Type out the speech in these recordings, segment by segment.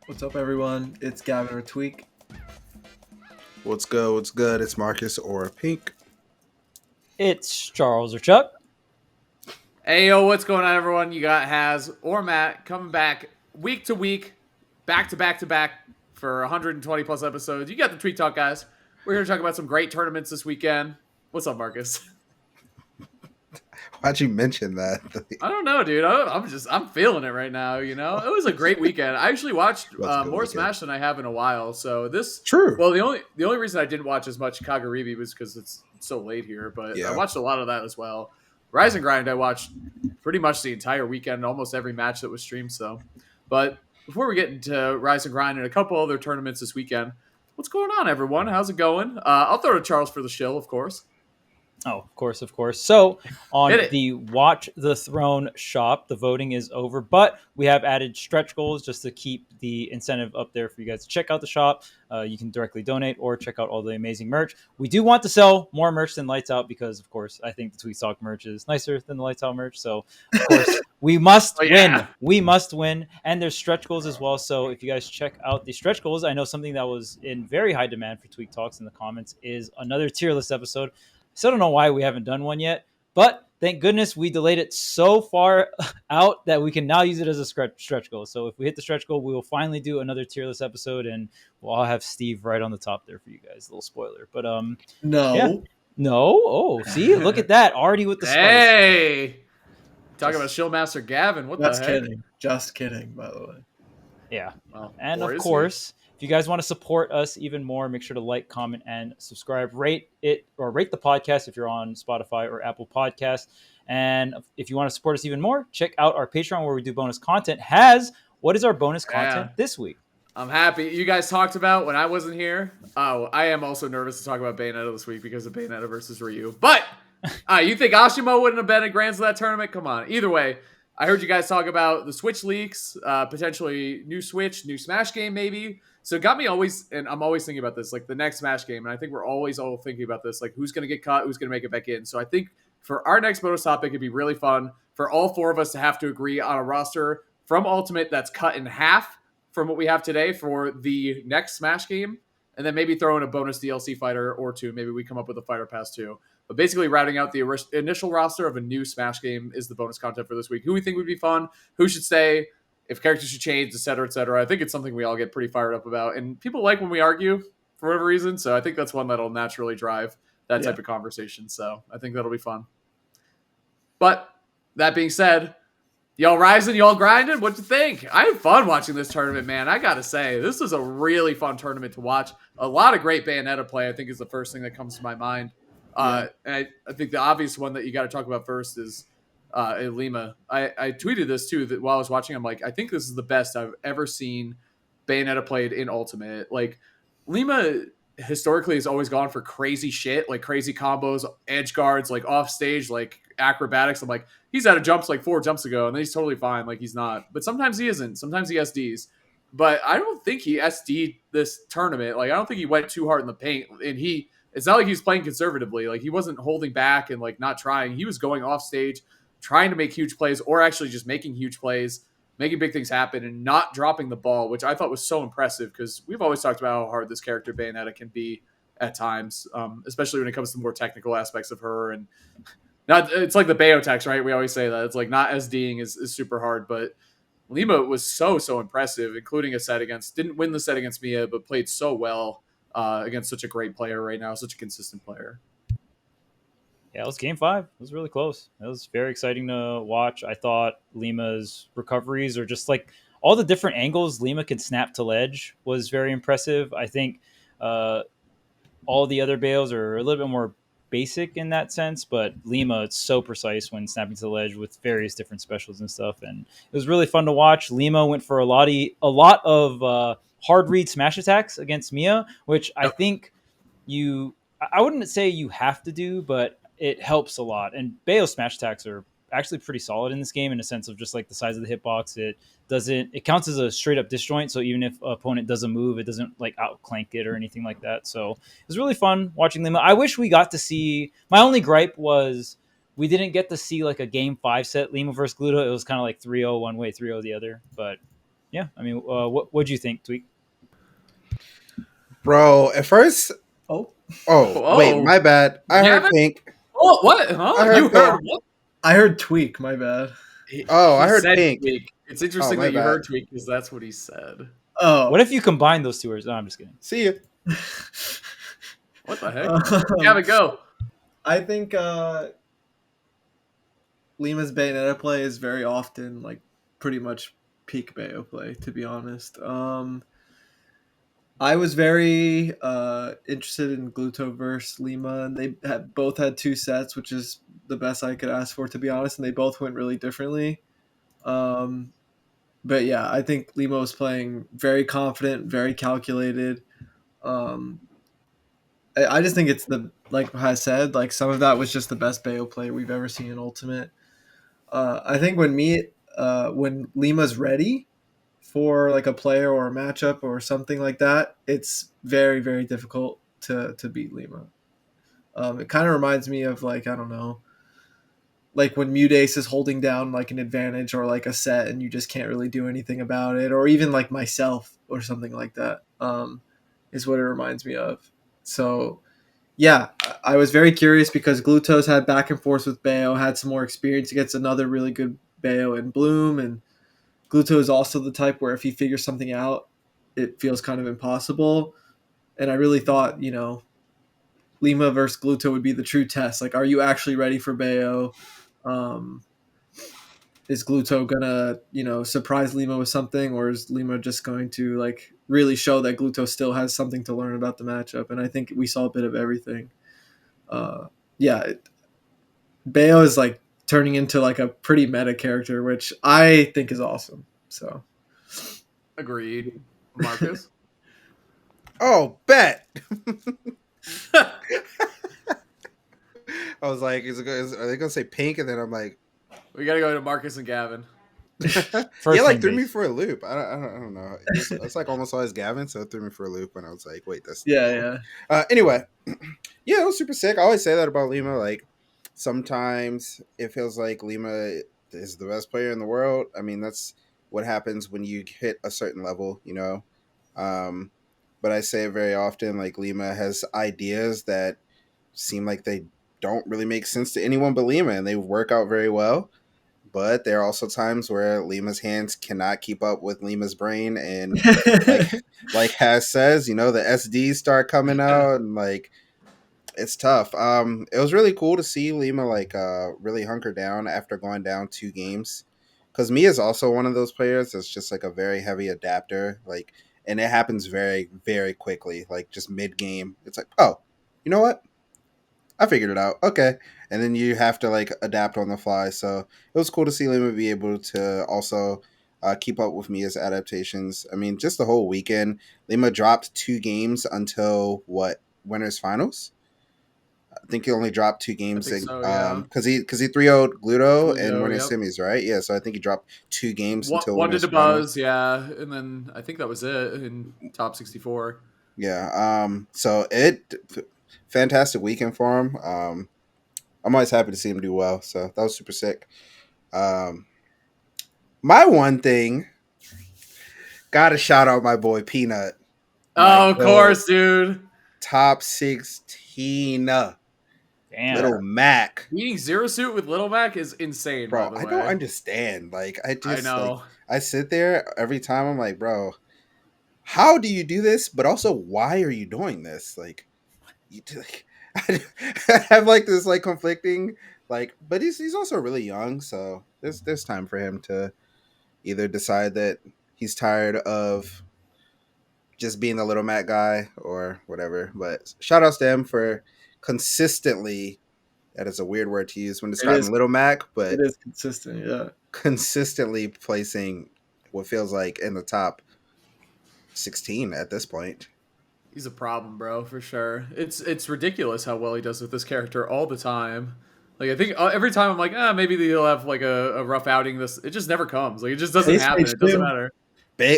What's up, everyone? It's Gavin or Tweek. What's good? What's good? It's Marcus or Pink. It's Charles or Chuck. Hey, yo, what's going on, everyone? You got Haz or Matt coming back week to week, back to back to back for 120 plus episodes. You got the Tweek Talk, guys. We're here to talk about some great tournaments this weekend. What's up, Marcus? Why'd you mention that? I don't know, dude. I'm feeling it right now. You know, it was a great weekend. I actually watched more Smash than I have in a while. So this, True. Well, the only reason I didn't watch as much Kagaribi was because it's so late here. But Yeah. I watched a lot of that as well. Rise and Grind, I watched pretty much the entire weekend, almost every match that was streamed. So, but before we get into Rise and Grind and a couple other tournaments this weekend, what's going on, everyone? How's it going? I'll throw to Charles for the shill, of course. Oh, of course. So on Hit it. the Watch the Throne shop, the voting is over, but we have added stretch goals just to keep the incentive up there for you guys to check out the shop. You can directly donate or check out all the amazing merch. We do want to sell more merch than Lights Out because, of course, I think the Tweek Talk merch is nicer than the Lights Out merch. So, of course, we must win. We must win. And there's stretch goals as well. So if you guys check out the stretch goals, I know something that was in very high demand for Tweek Talks in the comments is another tier list episode. Still don't know why we haven't done one yet, but thank goodness we delayed it so far out that we can now use it as a stretch goal. So if we hit the stretch goal, we will finally do another tier list episode, and we'll all have Steve right on the top there for you guys. A little spoiler, but No. Yeah. No. Oh, see, look at that already with the spice. Hey, talking about Shillmaster Gavin. What Just the heck? kidding. Just kidding, by the way. Yeah, Well, and or of is course. If you guys want to support us even more, make sure to like, comment, and subscribe. Rate it or rate the podcast if you're on Spotify or Apple Podcasts. And if you want to support us even more, check out our Patreon where we do bonus content. What is our bonus content this week? I'm happy. You guys talked about when I wasn't here. Oh, I am also nervous to talk about Bayonetta this week because of Bayonetta versus Ryu. But you think Ashimo wouldn't have been at Grands of that tournament? Come on. Either way, I heard you guys talk about the Switch leaks, potentially new Switch, new Smash game maybe. So it got me always, and I'm always thinking about this, like the next Smash game, and I think we're always all thinking about this, like who's going to get cut, who's going to make it back in. So I think for our next bonus topic, it'd be really fun for all four of us to have to agree on a roster from Ultimate that's cut in half from what we have today for the next Smash game, and then maybe throw in a bonus DLC fighter or two. Maybe we come up with a fighter pass too. But basically, routing out the initial roster of a new Smash game is the bonus content for this week. Who we think would be fun, who should stay, if characters should change, et cetera, et cetera. I think it's something we all get pretty fired up about. And people like when we argue for whatever reason. So I think that's one that'll naturally drive that type of conversation. So I think that'll be fun. But that being said, y'all rising, y'all grinding? What'd you think? I had fun watching this tournament, man. I got to say, this was a really fun tournament to watch. A lot of great Bayonetta play, I think, is the first thing that comes to my mind. And I think the obvious one that you got to talk about first is Lima. I tweeted this too that while I was watching, I'm like, I think this is the best I've ever seen Bayonetta played in Ultimate. Like Lima historically has always gone for crazy shit, like crazy combos, edge guards, like off stage, like acrobatics. I'm like, he's out of jumps like 4 jumps ago, and then he's totally fine. Like he's not, but sometimes he isn't. Sometimes he SDs. But I don't think he SD'd this tournament. Like I don't think he went too hard in the paint, and it's not like he was playing conservatively. Like he wasn't holding back and like not trying. He was going off stage, trying to make huge plays, or actually just making huge plays, making big things happen, and not dropping the ball, which I thought was so impressive because we've always talked about how hard this character Bayonetta can be at times, especially when it comes to more technical aspects of her. And not, it's like the Bayo text, right? We always say that it's like not SDing is super hard, but Lima was so impressive, including a set didn't win the set against Mia, but played so well against such a great player right now, such a consistent player. Yeah, it was game 5. It was really close. It was very exciting to watch. I thought Lima's recoveries, or just like all the different angles Lima can snap to ledge, was very impressive. I think all the other Bayos are a little bit more basic in that sense, but Lima, it's so precise when snapping to the ledge with various different specials and stuff. And it was really fun to watch. Lima went for a lot of hard read smash attacks against Mia, which I think I wouldn't say you have to do, but it helps a lot. And Bayo smash attacks are actually pretty solid in this game in a sense of just like the size of the hitbox. It counts as a straight up disjoint. So even if an opponent doesn't move, it doesn't like outclank it or anything like that. So it was really fun watching Lima. I wish we got to see, my only gripe was we didn't get to see like a game 5 set Lima versus Gluto. It was kind of like 3-0 one way, 3-0 the other, but yeah, I mean, what do you think, Tweek? Bro, at first, Oh, wait, my bad. I heard Gavin? pink. Oh, what? Huh? I heard You heard pink. what? I heard tweak. My bad. Oh, I He heard said pink. Tweek. It's Oh, interesting my that you bad. heard Tweek because that's what he said. Oh, What if you combine those two words? No, I'm just kidding. See ya. What the heck? Um, Gavin, go. I think Lima's Bayonetta play is very often like pretty much peak Bayo play. To be honest, I was very interested in Gluto versus Lima, and they both had 2 sets, which is the best I could ask for, to be honest. And they both went really differently. But yeah, I think Lima was playing very confident, very calculated. Um, I just think it's the like I said, like some of that was just the best Bayo play we've ever seen in Ultimate. I think when Lima's ready for like a player or a matchup or something like that, it's very very difficult to beat Lima. It kind of reminds me of like I don't know, like when Mudace is holding down like an advantage or like a set and you just can't really do anything about it, or even like myself or something like that. Is what it reminds me of. So yeah, I was very curious because Glutos had back and forth with Bayo, had some more experience against another really good Bayo in Bloom, and Gluto is also the type where if he figures something out, it feels kind of impossible. And I really thought, Lima versus Gluto would be the true test. Like, are you actually ready for Bayo? Um, is Gluto gonna, surprise Lima with something, or is Lima just going to like really show that Gluto still has something to learn about the matchup? And I think we saw a bit of everything. Yeah, Bayo is like turning into like a pretty meta character, which I think is awesome. So, Agreed. Marcus? Oh, bet. I was like, are they gonna say pink? And then I'm like, We got to go to Marcus and Gavin. yeah, like threw name me base. for a loop. I don't know. It's like almost always Gavin, so it threw me for a loop. And I was like, wait, that's yeah. Anyway, yeah, it was super sick. I always say that about Lima. Like sometimes it feels like Lima is the best player in the world. I mean, that's what happens when you hit a certain level, you know. But I say it very often, like Lima has ideas that seem like they don't really make sense to anyone but Lima, and they work out very well. But there are also times where Lima's hands cannot keep up with Lima's brain, and like Has says, the SDs start coming out, and like it's tough. It was really cool to see Lima like really hunker down after going down 2 games, because Mia is also one of those players that's just like a very heavy adapter, like, and it happens very very quickly, like just mid game. It's like, oh, you know what? I figured it out. Okay. And then you have to like adapt on the fly. So it was cool to see Lima be able to also keep up with Mia's adaptations. I mean, just the whole weekend, Lima dropped 2 games until winners finals. I think he only dropped 2 games. I think so, yeah. Because he 3-0'd Gluto and winners yep. semis, right? Yeah. So I think he dropped 2 games until One winners did the finals. buzz, yeah, and then I think that was it in top 64. Yeah. So fantastic weekend for him. I'm always happy to see him do well. So that was super sick. My one thing, gotta shout out my boy Peanut. Oh, of course, dude. Top 16. Damn. Little Mac. Beating Zero Suit with Little Mac is insane, Bro, by the I way. don't understand. Like, I know. Like, I sit there every time. I'm like, bro, how do you do this? But also, why are you doing this? Like, I have like this like conflicting like, but he's also really young, so there's time for him to either decide that he's tired of just being the Little Mac guy or whatever. But shout outs to him for consistently, that is a weird word to use when describing Little Mac, but it is consistent, yeah. Consistently placing what feels like in the top 16 at this point. He's a problem, bro, for sure. It's ridiculous how well he does with this character all the time. Like, I think every time I'm like, maybe he'll have like a rough outing. It just never comes. Like, it just doesn't happen. It doesn't matter.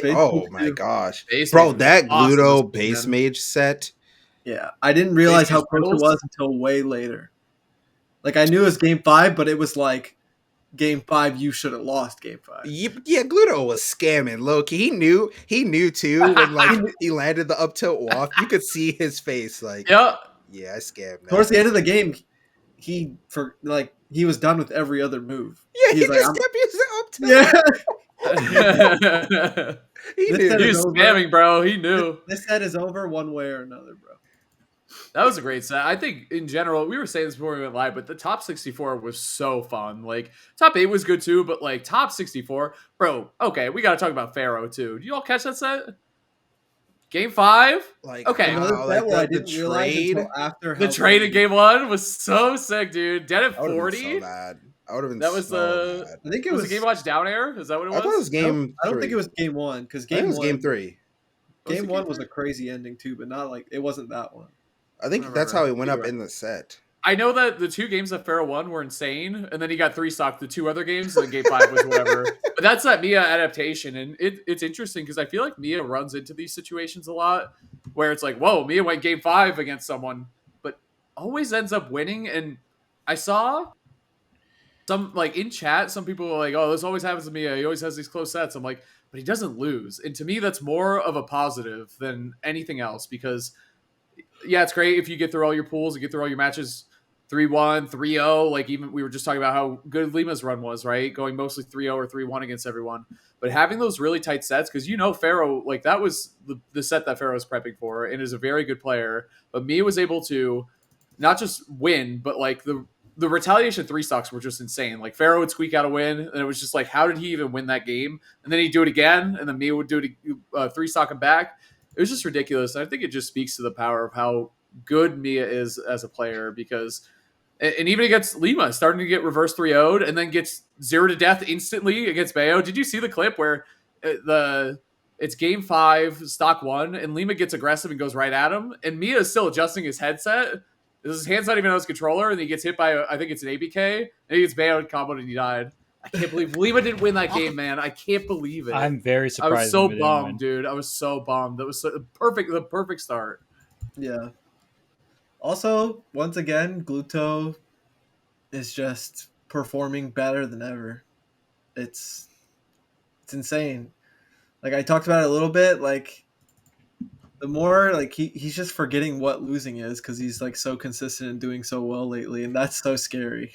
Oh my gosh, base bro, mage that awesome Gluto base mage set. Yeah, I didn't realize how close it Riddles? was until way later. Like, I knew it was game 5, but it was like Game 5, you should have lost Game 5. Yeah, Gluto was scamming. Loki, he knew too when like he landed the up tilt walk. You could see his face like, Yeah. yeah, I scammed. That. Towards the end of the game, he was done with every other move. Yeah, he He's like, just kept using up tilt. Yeah. He This knew. set He is was over. spamming, bro. He knew. This set is over one way or another, bro. That was a great set. I think in general, we were saying this before we went live, but the top 64 was so fun. Like top 8 was good too, but like top 64, bro. Okay, we got to talk about Pharaoh too. Do you all catch that set? Game 5? Like, Okay. Another wow, set like where I the didn't realize trade. until after The how trade good in Game 1 was so sick, dude. Dead at I would have 40. been so bad. I would have been That was so the- bad. I think it Was was the Game Watch down air? Is that what it I was? thought it was game. I don't think three. it was Game 1 because I think Game it was 1 game 3. Was Game it 1 Game was a 3? crazy ending too, but not like it wasn't that one. I think I that's remember. how he went You're up right. in the set. I know that the 2 games that Pharaoh won were insane, and then he got 3 stock the 2 other games, and then Game 5 was whatever. But that's that Mia adaptation, and it's interesting because I feel like Mia runs into these situations a lot, where it's like, whoa, Mia went Game 5 against someone, but always ends up winning. And I saw some, like, in chat, some people were like, oh, this always happens to Mia. He always has these close sets. I'm like, but he doesn't lose. And to me, that's more of a positive than anything else because, yeah, it's great if you get through all your pools and get through all your matches 3-1, 3-0. Like, even we were just talking about how good Lima's run was, right? Going mostly 3-0 or 3-1 against everyone. But having those really tight sets, because Pharaoh, like, that was the set that Pharaoh was prepping for and is a very good player. But Mia was able to not just win, but, like, the retaliation 3 stocks were just insane. Like, Pharaoh would squeak out a win, and it was just like, how did he even win that game? And then he'd do it again, and then Mia would do it 3 stock him back. It was just ridiculous. And I think it just speaks to the power of how good Mia is as a player because, and even against Lima, starting to get reverse 3-0'd and then gets 0 to death instantly against Bayo. Did you see the clip where it's Game 5, stock 1, and Lima gets aggressive and goes right at him, and Mia is still adjusting his headset. His hand's not even on his controller, and he gets hit by, I think it's an ABK, and he gets Bayo comboed and he died. I can't believe Lima didn't win that game, man. I can't believe it. I'm very surprised. I was so Lima didn't win. bummed, dude. I was so bummed. That was the perfect start. Yeah. Also, once again, Gluto is just performing better than ever. It's insane. Like I talked about it a little bit, like the more like he's just forgetting what losing is because he's like so consistent and doing so well lately, and that's so scary.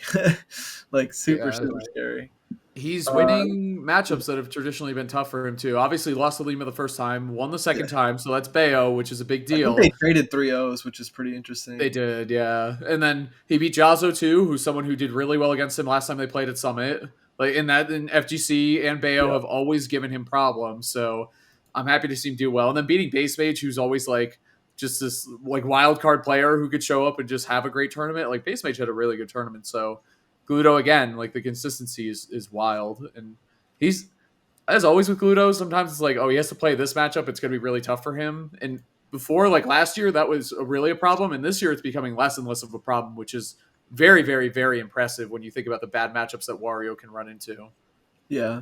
Like super scary. He's winning matchups that have traditionally been tough for him too. Obviously, lost to Lima the first time, won the second time, so that's Bayo, which is a big deal. I think they traded 3-0s, which is pretty interesting. They did, yeah. And then he beat Jazzo too, who's someone who did really well against him last time they played at Summit. Like in FGC and Bayo have always given him problems, so I'm happy to see him do well. And then beating Base Mage, who's always like just this like wild card player who could show up and just have a great tournament. Like Base Mage had a really good tournament, so Gluto again, like the consistency is wild, and he's as always with Gluto. Sometimes it's like, oh, he has to play this matchup; it's going to be really tough for him. And before, like last year, that was really a problem, and this year it's becoming less and less of a problem, which is very, very, very impressive when you think about the bad matchups that Wario can run into. Yeah,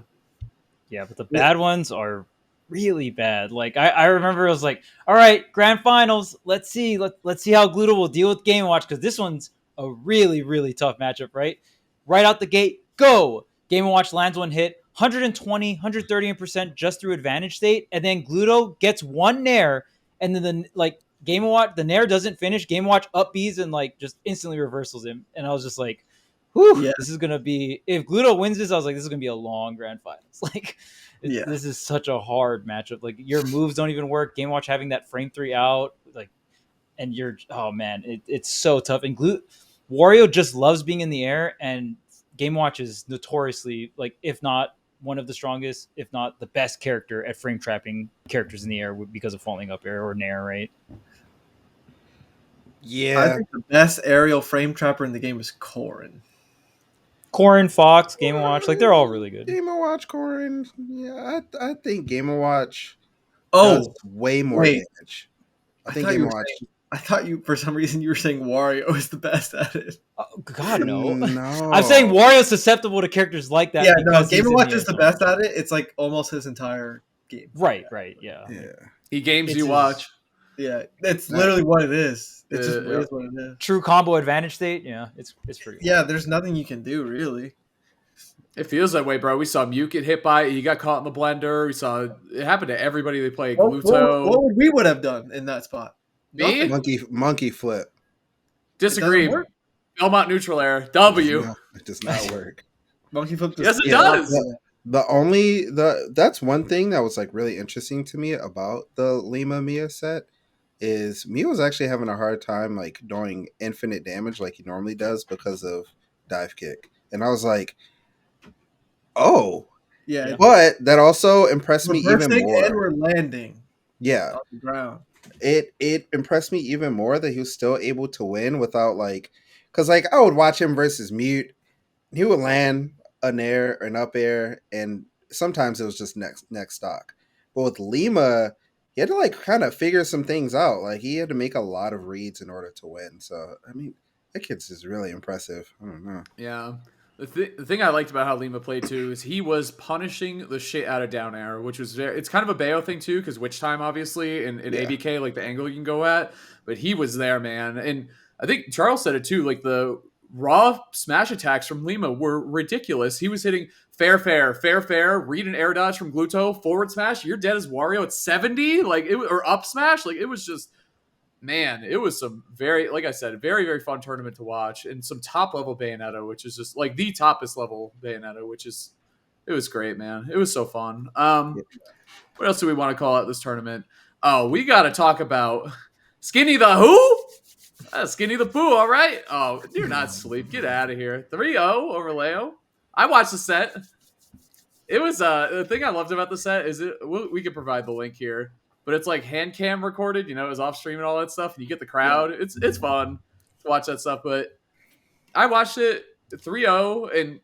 but the bad ones are really bad. Like I remember, I was like, all right, grand finals. Let's see how Gluto will deal with Game Watch because this one's a really, really tough matchup, right? Right out the gate, go! Game & Watch lands one hit, 120, 130% just through advantage state, and then Gluto gets one nair, and then Game & Watch, the nair doesn't finish, Game & Watch up Bs and like just instantly reversals him. And I was just like, whew, this is gonna be, if Gluto wins this, I was like, this is gonna be a long grand finals. Like this is such a hard matchup. Like your moves don't even work. Game & Watch having that frame 3 out, like, and you're, oh man, it's so tough. And Wario just loves being in the air, and Game Watch is notoriously, like, if not one of the strongest, if not the best character at frame trapping characters in the air because of falling up air or nair, right? Yeah. I think the best aerial frame trapper in the game is Corrin. Corrin, Fox, Game & Watch, like they're all really good. Game & Watch, Corrin. Yeah, I think Game & Watch does way more damage. I think Game & Watch. I thought you, for some reason, you were saying Wario is the best at it. Oh, God, no. No. I'm saying Wario's susceptible to characters like that. Yeah, no, Game & Watch is the best at it. It's like almost his entire game. Right, yeah. He games It's you watch. Yeah, it's literally what it is. It just is what it is. True combo advantage state, yeah, it's pretty. Yeah, there's nothing you can do really. It feels that way, bro. We saw Mute get hit by it. He got caught in the blender. We saw it happen to everybody they played. What Gluto. would we would have done in that spot? Me? Nothing. Monkey flip. Disagree. It doesn't work. Belmont neutral air. W. No, it does not work. Monkey flip. Yes, it Yeah, does. That's one thing that was like really interesting to me about the Lima Mia set is Mia was actually having a hard time like doing infinite damage like he normally does because of dive kick. And I was like, oh. Yeah. But that also impressed me We're even bursting more. and we're landing. Yeah. On the ground. It impressed me even more that he was still able to win without like, because like I would watch him versus Mute, he would land an air, an up air, and sometimes it was just next stock. But with Lima, he had to like kind of figure some things out. Like he had to make a lot of reads in order to win. So I mean, that kid's just really impressive. I don't know. Yeah. The thing I liked about how Lima played too is he was punishing the shit out of down air, which was it's kind of a Bayo thing too, because Witch Time obviously in ABK, like the angle you can go at, but he was there, man. And I think Charles said it too, like the raw smash attacks from Lima were ridiculous. He was hitting fair, read an air dodge from Gluto, forward smash, you're dead as Wario at 70, like it or up smash, like it was just. Man, it was some very, like I said, very, very fun tournament to watch, and some top level Bayonetta, which is just like the toppest level Bayonetta, which is, it was great, man. It was so fun. What else do we want to call out this tournament? Oh, we got to talk about Skinny the who? Skinny the Pooh, all right. Oh, you're not asleep. Get out of here. 3-0 over Leo. I watched the set. It was the thing I loved about the set is we could provide the link here. But it's like hand cam recorded, it was off stream and all that stuff, and you get the crowd. Yeah. It's fun to watch that stuff. But I watched it 3-0, and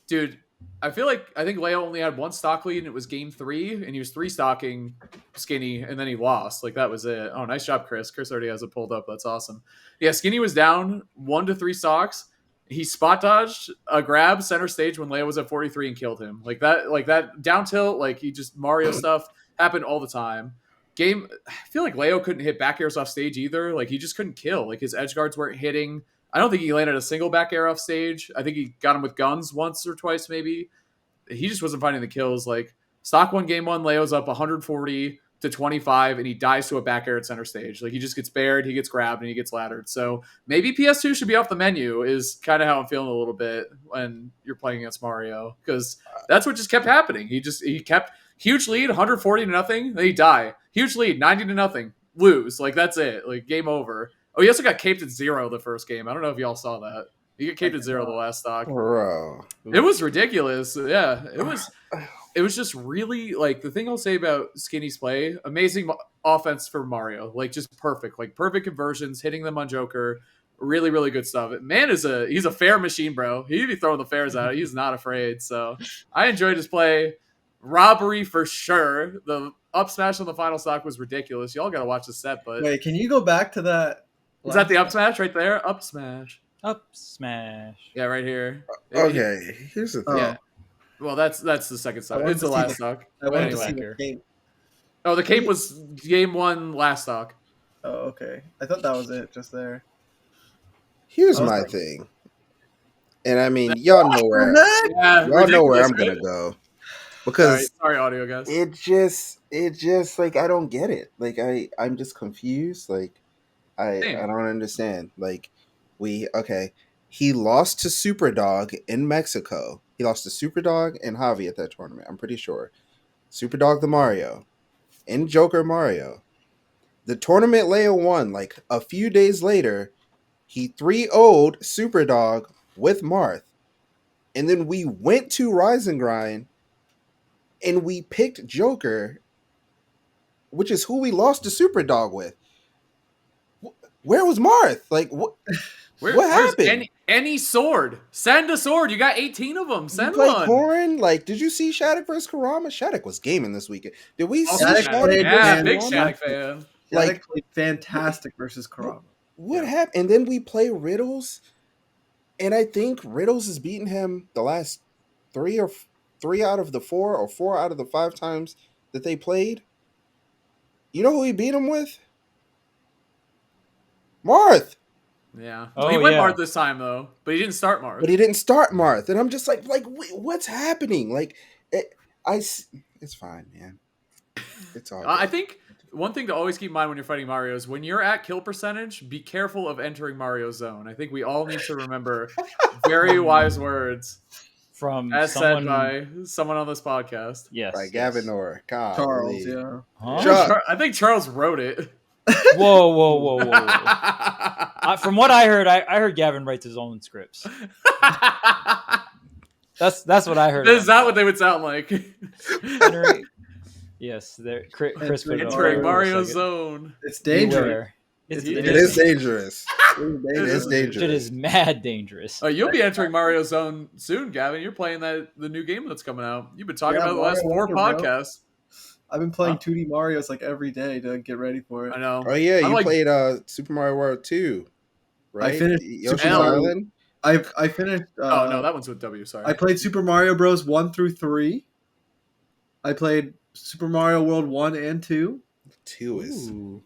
dude, I think Leo only had one stock lead, and it was game 3, and he was 3-stocking Skinny, and then he lost. Like that was it. Oh, nice job, Chris. Chris already has it pulled up. That's awesome. Yeah, Skinny was down 1 to 3 stocks. He spot dodged a grab center stage when Leo was at 43 and killed him. Like that down tilt, like he just Mario stuff happened all the time. I feel like Leo couldn't hit back airs off stage either. Like he just couldn't kill. Like his edge guards weren't hitting. I don't think he landed a single back air off stage. I think he got him with guns once or twice maybe. He just wasn't finding the kills. Like stock 1 game 1, Leo's up 140 to 25 and he dies to a back air at center stage. Like he just gets bared, he gets grabbed, and he gets laddered. So maybe PS2 should be off the menu is kind of how I'm feeling a little bit when you're playing against Mario, because that's what just kept happening. He kept huge lead, 140 to nothing, then he die. Huge lead, 90 to nothing, lose. Like that's it. Like game over. Oh, he also got caped at 0 the first game. I don't know if y'all saw that. He got caped at 0 the last stock. Bro. It was ridiculous. Yeah, it was just really, like, the thing I'll say about Skinny's play, amazing offense for Mario. Like, just perfect. Like, perfect conversions, hitting them on Joker. Really, really good stuff. Man, he's a fair machine, bro. He'd be throwing the fairs out. He's not afraid. So, I enjoyed his play. Robbery for sure. The up smash on the final stock was ridiculous. Y'all got to watch the set, but... Wait, can you go back to that? Is that the up smash right there? Up smash. Up smash. Yeah, right here. Okay, here's the thing. Yeah. Well, that's the second stock. It's the last stock. I wanted to Anyway. see the game. Oh, the cape was game 1 last stock. Oh, okay. I thought that was it, just there. Here's I was my like- thing. And I mean, y'all know where Yeah, y'all know where I'm ridiculous, gonna right? go. Because Sorry, audio guys. it just like I don't get it. Like I'm just confused. Like I Same. don't understand. Like he lost to Superdog in Mexico. He lost to Superdog and Javi at that tournament. I'm pretty sure. Superdog the Mario and Joker Mario. The tournament Leo won like a few days later. He 3-0'd Superdog with Marth. And then we went to Rise and Grind and we picked Joker, which is who we lost to Superdog with. Where was Marth? Like, what Where's happened? Any sword. Send a sword. You got 18 of them. You Send played one. Corrin? Like, did you see Shattuck versus Karama? Shattuck was gaming this weekend. Did we see Shattuck Shattuck played versus Yeah, man, big Karama? Shattuck fan. Like played fantastic versus Karama. What happened? And then we play Riddles, and I think Riddles has beaten him the last 3 out of the 4 or 4 out of the 5 times that they played. You know who he beat him with? Marth. Yeah. Oh, He went yeah. Marth this time though, but he didn't start Marth. But he didn't start Marth, and I'm just like, wait, what's happening? Like, it's fine, man. It's all. I good. think one thing to always keep in mind when you're fighting Mario is when you're at kill percentage, be careful of entering Mario's zone. I think we all need to remember very wise words From as someone, said by someone on this podcast. yes, By yes. Gavin or God, Charles, yeah. Huh? Chuck. I think Charles wrote it. Whoa. From what I heard Gavin writes his own scripts. That's what I heard. Is that what they would sound like? Yes, Chris put it Entering over Mario's a second. zone. It's dangerous. Beware. It's It is dangerous. It is Shit dangerous. is mad dangerous. Oh, you'll be entering Mario's zone soon, Gavin. You're playing the new game that's coming out. You've been talking Yeah, about it the last Mario 4 Wonder, bro. podcasts. I've been playing 2D Mario's like every day to get ready for it. I know. Oh yeah, I'm you like- played Super Mario World 2, right? I finished Yoshi's Super Mario- Island. I finished. Oh no, that one's with W. Sorry. I played Super Mario Bros. 1 through 3. I played Super Mario World 1 and 2. 2 is Ooh.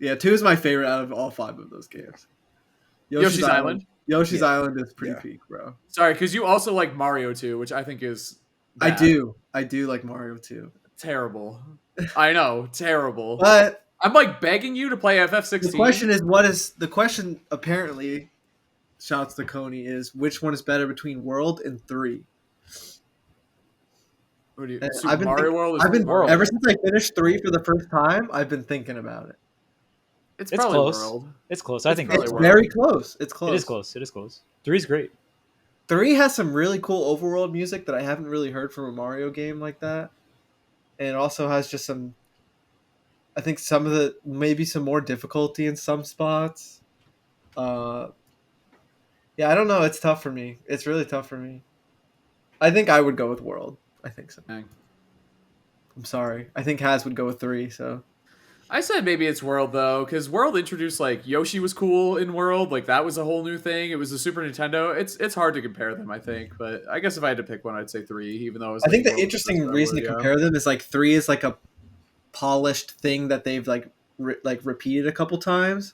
Yeah, 2 is my favorite out of all 5 of those games. Yoshi's Island. Yoshi's Yeah. Island is pretty Yeah. peak, bro. Sorry, because you also like Mario 2, which I think is bad. I do like Mario 2. Terrible. I know, terrible. But I'm like begging you to play FF16. the question is, the question apparently, shouts to Coney, is which one is better between World and 3? What do you, And Super Mario World is World. ever since I finished 3 for the first time, I've been thinking about it. It's It's probably close. World. It's close. I It's think probably It's it's World. very close. It's close. It is close. It is close. 3 is great. 3 has some really cool overworld music that I haven't really heard from a Mario game like that. And it also has just some, I think maybe some more difficulty in some spots. Yeah, I don't know. It's tough for me. It's really tough for me. I think I would go with World. I think so. Dang. I'm sorry. I think Haz would go with 3, so. I said maybe it's World though, because World introduced like Yoshi was cool in World, like that was a whole new thing. It was a Super Nintendo. It's hard to compare them, I think, but I guess if I had to pick one, I'd say 3, even though I think the interesting reason to compare them is like 3 is like a polished thing that they've like repeated a couple times,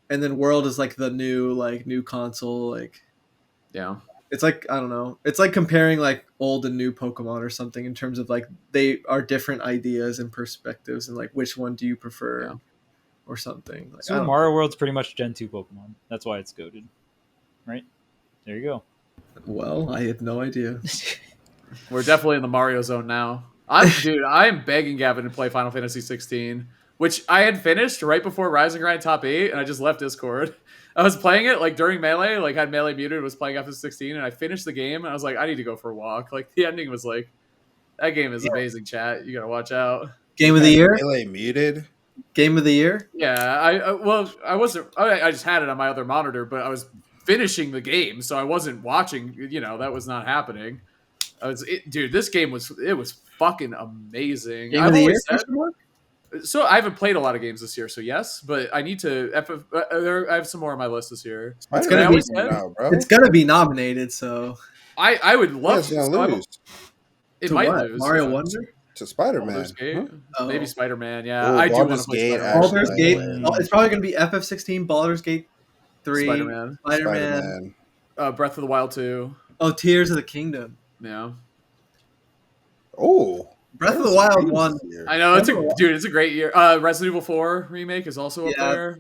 and then World is like the new console. Like, Yeah. it's like, I don't know. It's like comparing like old and new Pokemon or something in terms of like they are different ideas and perspectives, and like which one do you prefer, Yeah. or something. Like, I Super don't- Mario World's pretty much Gen 2 Pokemon. That's why it's goated. Right? There you go. Well, I had no idea. We're definitely in the Mario zone now. I am begging Gavin to play Final Fantasy 16, which I had finished right before Rise and Grind Top 8, and I just left Discord. I was playing it like during Melee, like had Melee muted, was playing FF16, and I finished the game, and I was like, I need to go for a walk. Like the ending was like, that game is amazing, chat. You gotta watch out. Game of the year. Melee muted. Game of the year. Yeah, I wasn't. I just had it on my other monitor, but I was finishing the game, so I wasn't watching. You know, that was not happening. Dude, this game was fucking amazing. Game I've of the year. always said- question mark? So I haven't played a lot of games this year, so yes, but I need to. I have some more on my list this year. It's Spider-Man gonna be- now, bro. It's gonna be nominated, so I would Yeah, love it's to. gonna so I'm- lose It to might what? lose. Mario Wonder. to Spider-Man. Baldur's Gate. Huh? Oh. Maybe Spider-Man. Yeah, Ooh, I do want Baldur's to play Gate, Spider-Man. Baldur's actually. Gate. Spider-Man. It's probably gonna be FF16, Baldur's Gate 3, Spider-Man. Spider-Man. Breath of the Wild 2. Oh, Tears of the Kingdom. Yeah, Oh, Breath of the Wild 1. I know it's Breath of the dude. It's a great year. Resident Evil 4 remake is also up Yeah. there.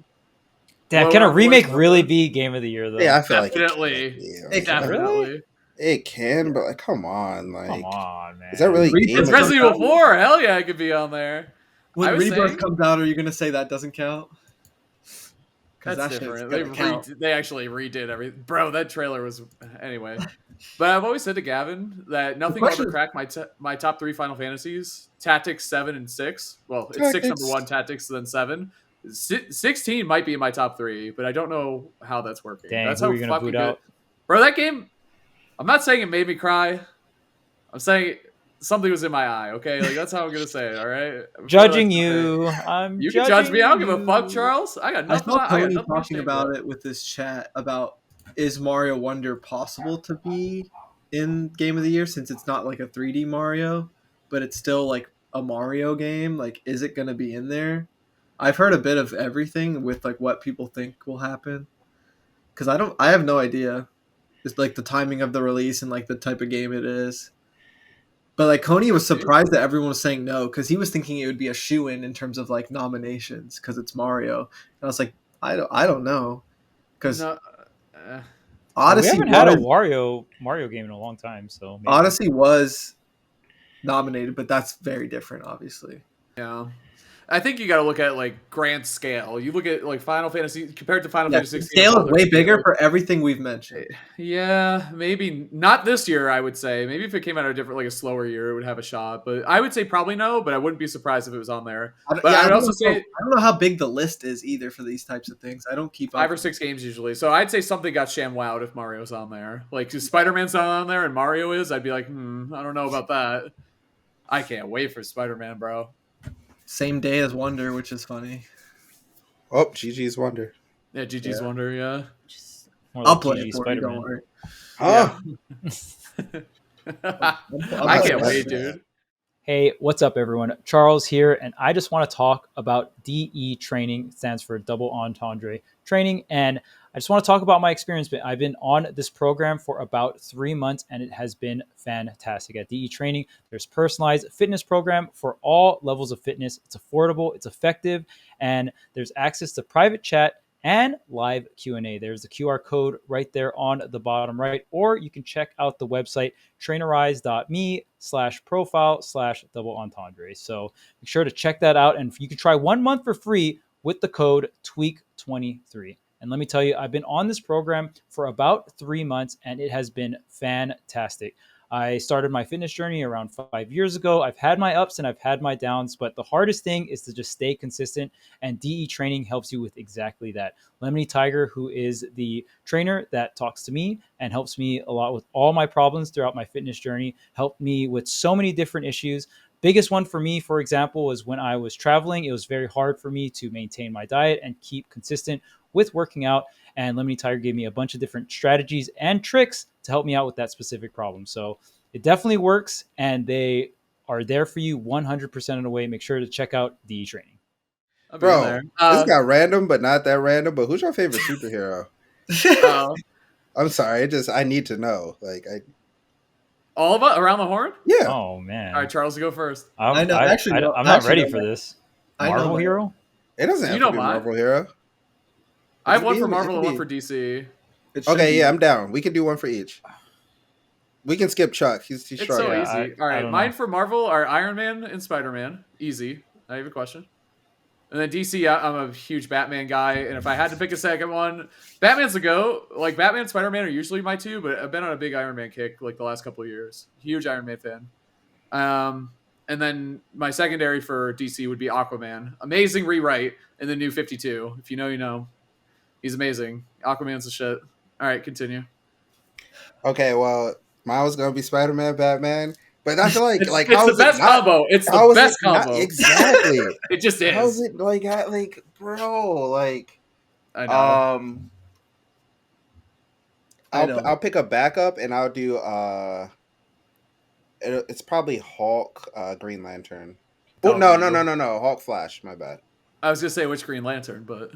Damn, Well, can a what- remake really be Game of the Year though? Yeah, I feel like Definitely. it can. Definitely. It can, but like, come on, like, Come on, man. is that really Read game this It's of the Resident Evil 4. Hell yeah, it could be on there. When I was Rebirth saying- comes out, are you gonna say that doesn't count? 'Cause That's that shit's different. gonna count. They actually redid everything. Bro, that trailer was anyway. But I've always said to Gavin that nothing will question- ever crack my top 3 Final Fantasies: Tactics 7 and 6. Well, it's 6 Tactics. number 1, Tactics then 7. 16 might be in my top 3, but I don't know how that's working. Dang, that's who how are you gonna fucking boot good. out? Bro, that game. I'm not saying it made me cry. I'm saying something was in my eye. Okay, like that's how I'm gonna say it. All right. Judging Okay. you. I'm You can judge me. I don't give a judging fuck, you. Charles. I got I nothing. saw I got Tony nothing talking about it with this chat about, is Mario Wonder possible to be in Game of the Year since it's not like a 3D Mario, but it's still like a Mario game? Like, is it going to be in there? I've heard a bit of everything with like what people think will happen. because I have no idea. It's like the timing of the release and like the type of game it is. But like Coney was surprised that everyone was saying no because he was thinking it would be a shoo-in terms of like nominations because it's Mario. And I was like, I don't know because No, Odyssey we haven't had a was, Mario game in a long time, so maybe. Odyssey was nominated, but that's very different, obviously. yeah. I think you got to look at like grand scale. You look at like Final Fantasy compared to Final Yeah, Fantasy the 16. scale is way bigger for everything we've mentioned. Yeah, maybe not this year. I would say maybe if it came out a different, like a slower year, it would have a shot. But I would say probably no. But I wouldn't be surprised if it was on there. But I would also say I don't know how big the list is either for these types of things. I don't keep up. 5 or 6 games usually. So I'd say something got ShamWowed if Mario's on there. Like if Spider-Man's not on there and Mario is, I'd be like, I don't know about that. I can't wait for Spider-Man, bro. Same day as Wonder, which is funny. Oh, GG's Wonder. Yeah, GG's Wonder, yeah. More I'll like play GG it for you, don't Spider-Man. worry. I can't wait, dude. Hey, what's up, everyone? Charles here, and I just want to talk about DE training. It stands for Double Entendre Training, and I just want to talk about my experience. I've been on this program for about 3 months, and it has been fantastic. At DE Training, there's personalized fitness program for all levels of fitness. It's affordable, it's effective, and there's access to private chat and live Q&A. There's the QR code right there on the bottom right, or you can check out the website trainerize.me/profile/double entendre. So make sure to check that out, and you can try 1 month for free with the code TWEEK23. And let me tell you, I've been on this program for about 3 months, and it has been fantastic. I started my fitness journey around 5 years ago. I've had my ups and I've had my downs, but the hardest thing is to just stay consistent, and DE training helps you with exactly that. Lemony Tiger, who is the trainer that talks to me and helps me a lot with all my problems throughout my fitness journey, helped me with so many different issues. Biggest one for me, for example, was when I was traveling. It was very hard for me to maintain my diet and keep consistent with working out. And Lemony Tiger gave me a bunch of different strategies and tricks to help me out with that specific problem. So it definitely works, and they are there for you 100% of the way. Make sure to check out DE training. Bro, this got random, but not that random. But who's your favorite superhero? I'm sorry, I need to know. All of us around the horn? Yeah. Oh man. All right, Charles, go first. I'm not ready for this. Marvel hero? It doesn't have to be Marvel hero. I have one for Marvel and one for DC. Okay, yeah, I'm down. We can do one for each. We can skip Chuck. He's it's short. so easy. All right, mine for Marvel are Iron Man and Spider-Man. Easy. Not even a question. And then DC, I'm a huge Batman guy. And if I had to pick a second one, Batman's a go. Like, Batman and Spider-Man are usually my two, but I've been on a big Iron Man kick like the last couple of years. Huge Iron Man fan. And then my secondary for DC would be Aquaman. Amazing rewrite in the new 52. If you know, you know. He's amazing. Aquaman's the shit. All right, continue. Okay, well, mine was gonna be Spider-Man, Batman, but I feel like it's how the best combo. It's the best combo. Exactly. It just is. How is it bro? I know. I'll pick a backup and I'll do it's probably Hulk, Green Lantern. Oh no, Hulk, Flash. My bad. I was gonna say which Green Lantern, but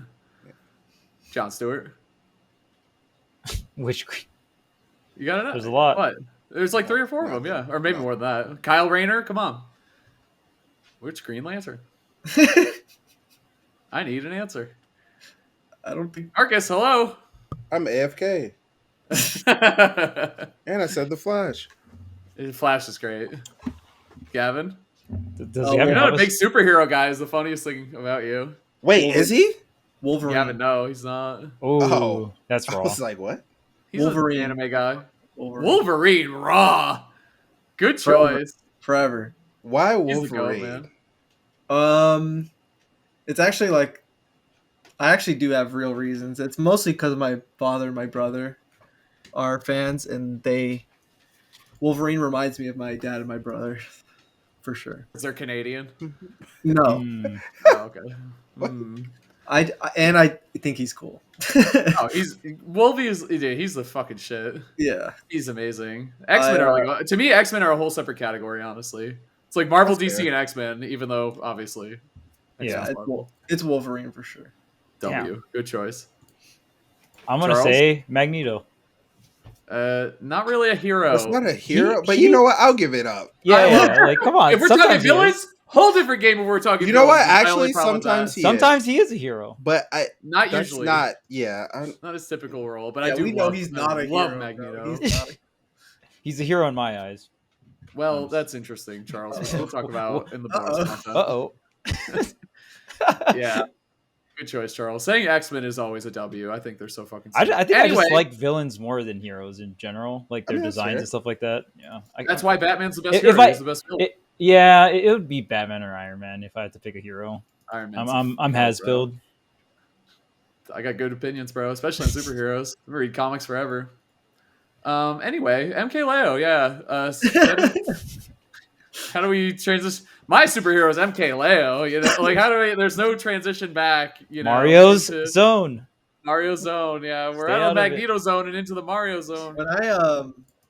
John Stewart. Which Green? You gotta know. There's a lot. What? There's like 3 or 4 of them, yeah, or maybe more than that. Kyle Rayner, come on. Which Green Lantern? I need an answer. I don't think. Marcus, hello. I'm AFK. And I said the Flash. Flash is great. Gavin? Does Gavin you're not a big superhero guy is the funniest thing about you. Wait, is he? Wolverine. Gavin, no, he's not. Oh, that's raw. I was like, what? He's Wolverine. an anime guy. Wolverine raw. Good choice. Forever. Why He's Wolverine? the goat, man. It's actually like I actually do have real reasons. It's mostly because my father and my brother are fans, and Wolverine reminds me of my dad and my brother, for sure. Is they're Canadian? No. Oh, okay. I think he's cool. He's the fucking shit. Yeah, he's amazing. X-Men are like, to me, X-Men are a whole separate category. Honestly, it's like Marvel, DC, and X-Men. Even though obviously, it's Wolverine for sure. W, good choice. I'm gonna Charles? say Magneto. Not really a hero. It's not a hero, but he- you know what? I'll give it up. Yeah, like come on. If we're talking sometimes he is. villains, whole different game. If we're talking, You know what? villains, is my only Actually, problem with sometimes that. he Sometimes he is a hero. But not that's usually not. Yeah, not his typical role. But Yeah, I do. we know love, he's I not a love hero. Magneto. Bro. He's not a- He's a hero in my eyes. Well, that's interesting, Charles. Which we'll talk about in the bonus content. Uh-oh. Yeah. Good choice, Charles. Saying X-Men is always a W. I think they're so fucking I sick. think I Anyway, just like villains more than heroes in general, like their mean, that's designs fair. and stuff like that. Yeah, that's why Batman's the best If hero. I- He's the best villain. it would be Batman or Iron Man if I had to pick a hero. Iron Man's I'm bro. Hasbuild. I got good opinions, bro, especially on superheroes. I read comics forever. Anyway, MKLeo, yeah. How do we transition? My superhero is MKLeo. You know, like how do we? There's no transition back. You know, Mario's into Zone. Mario Zone. Yeah, we're Stay out out of of it. Magneto Zone and into the Mario Zone. When I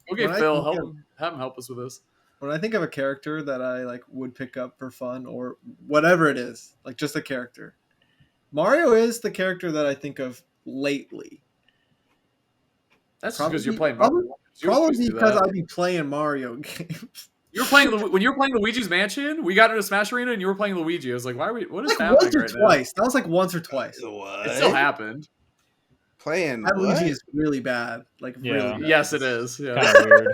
We'll get when I Phil. think of- Have him help us with this. when I think of a character that I like would pick up for fun or whatever it is, like just a character, Mario is the character that I think of lately. That's Probably- because you're playing probably- Mario. You Probably always do because that. I'd be playing Mario games. You were playing when you were playing Luigi's Mansion. We got into Smash Arena and you were playing Luigi. I was like, why are we? What is Like happening once or right twice. That was like once or twice. What? now? It still happened. Playing That what? Luigi is really bad. Like Yeah. really bad. Yes, it is. Yeah. Kind of weird.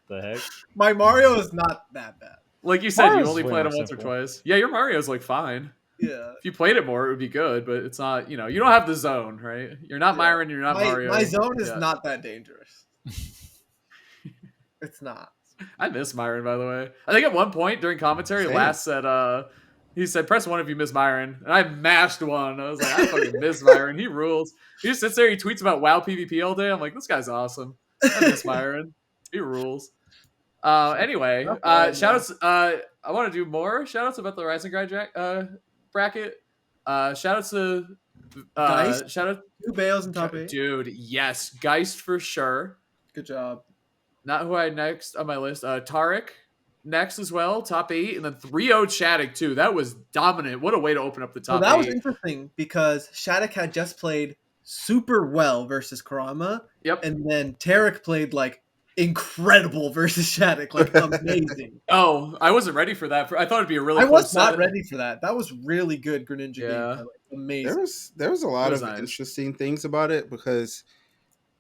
The heck? My Mario is not that bad. Like you said, Mario's you only way played it more once or simple. twice. Yeah, your Mario's like fine. Yeah. If you played it more, it would be good, but it's not. You know, you don't have the zone, right? You're not Yeah. Myron. You're not Mario. My zone is Yeah. not that dangerous. It's not. I miss Myron, by the way. I think at one point during commentary, Same. Last said, he said, "Press one if you miss Myron," and I mashed one. I was like, "I fucking miss Myron. He rules." He just sits there. He tweets about WoW PvP all day. I'm like, this guy's awesome. I miss Myron. He rules. Anyway, shoutouts. I want to do more shoutouts about the Rising Guy bracket. Shoutouts to Geist? shout out, 2 bales in top 8. dude. Yes, Geist for sure. Good job. Not who I had next on my list. Tarek next as well, top 8, and then 3-0 Shattuck too. That was dominant. What a way to open up the So top that 8. was interesting because Shattuck had just played super well versus Karama, Yep. and then Tarek played like incredible versus Shattuck, like amazing. Oh, I wasn't ready for that. I thought it'd be a really. I close was not set. ready for that. That was really good Greninja Yeah. gameplay. Like, amazing. There was a lot was of nice. interesting things about it because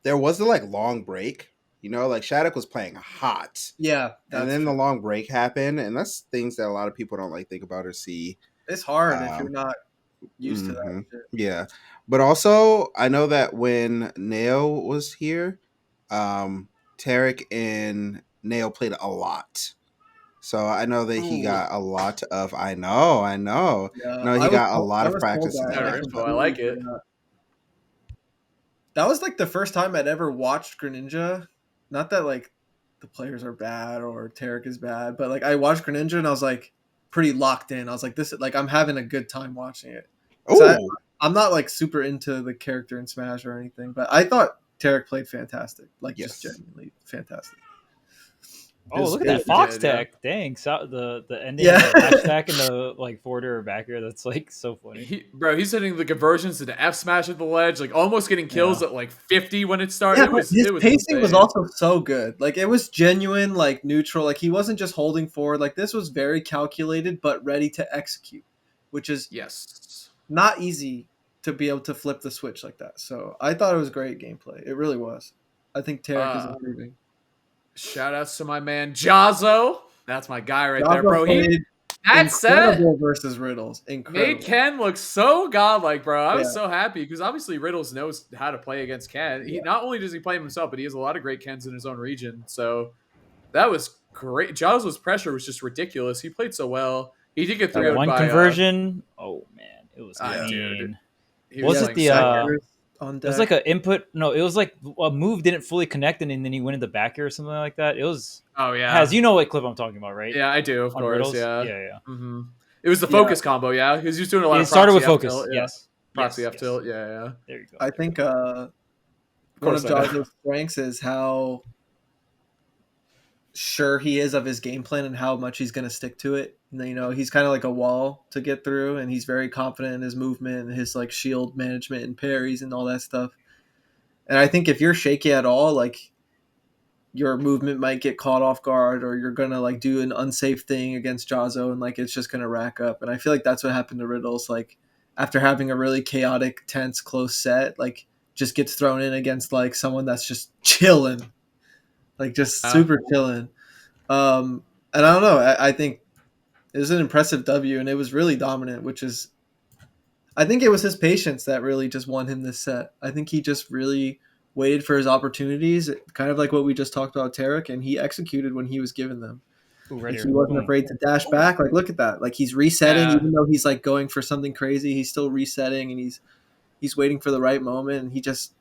there was a like long break. You know, like Shattuck was playing hot, Yeah, and then the long break happened, and that's things that a lot of people don't like think about or see. it's hard if you're not used to Mhm. that. Shit. Yeah, but also I know that when Nail was here, Tarek and Nail played a lot, so I know that he Ooh. got a lot of. I know. Yeah, No, he I was got a told- lot I of was told practice in that. that. Better info, I like it. That was like the first time I'd ever watched Greninja. Not that like the players are bad or Tarek is bad, but like I watched Greninja and I was like pretty locked in. I was like, this like I'm having a good time watching it. So Oh, I'm not like super into the character in Smash or anything, but I thought Tarek played fantastic. Like just Yes. genuinely fantastic. Oh, look at It that was Fox good, yeah. tech. Dang, so the ending Yeah. of the hashtag and the like forwarder or backer. That's like so funny. He's hitting the conversions to the F smash at the ledge, like almost getting kills at like 50 when it started. Yeah, it was, his it was pacing was insane. also so good. Like it was genuine, like neutral. Like he wasn't just holding forward. Like this was very calculated but ready to execute, which is Yes. not easy to be able to flip the switch like that. So I thought it was great gameplay. It really was. I think Tarek is improving. Shout outs to my man Jazzo. That's my guy right there, Jabba bro. played That said, incredible versus Riddles. Incredible. made Ken look so godlike, bro. I was Yeah. so happy because obviously Riddles knows how to play against Ken. He not only does he play him himself, but he has a lot of great Kens in his own region. So that was great. Jazzo's pressure was just ridiculous. He played so well. He did get That 3 one conversion. Oh man, it was Ah, clean. dude. He Was was it like the, Sectors on It was deck. like an input. No, it was like a move didn't fully connect, and then he went in the back air or something like that. It was oh yeah, Has you know what clip I'm talking about, right? yeah, I do, of On course, Riddles? yeah. yeah. Mm-hmm. It was the Yeah. focus combo, yeah. He was just doing a lot It of started with proxy focus. F tilt, yeah. Yes. Proxy Yes, F tilt, yeah. There you go. I think one of course I know. Jazzo's strengths is how sure he is of his game plan and how much he's going to stick to it. You know, he's kind of like a wall to get through, and he's very confident in his movement and his like shield management and parries and all that stuff. And I think if you're shaky at all, like your movement might get caught off guard, or you're gonna like do an unsafe thing against Jazzo, and like it's just gonna rack up. And I feel like that's what happened to Riddles. Like after having a really chaotic, tense, close set, like just gets thrown in against like someone that's just chilling, like just super chilling. And I don't know. I think it was an impressive W, and it was really dominant, which is, I think it was his patience that really just won him this set. I think he just really waited for his opportunities, kind of like what we just talked about Tarek, and he executed when he was given them. Ooh, right Like here. he wasn't Boom. afraid to dash back. Like look at that. Like he's resetting, Yeah. even though he's like going for something crazy. He's still resetting, and he's waiting for the right moment. And he just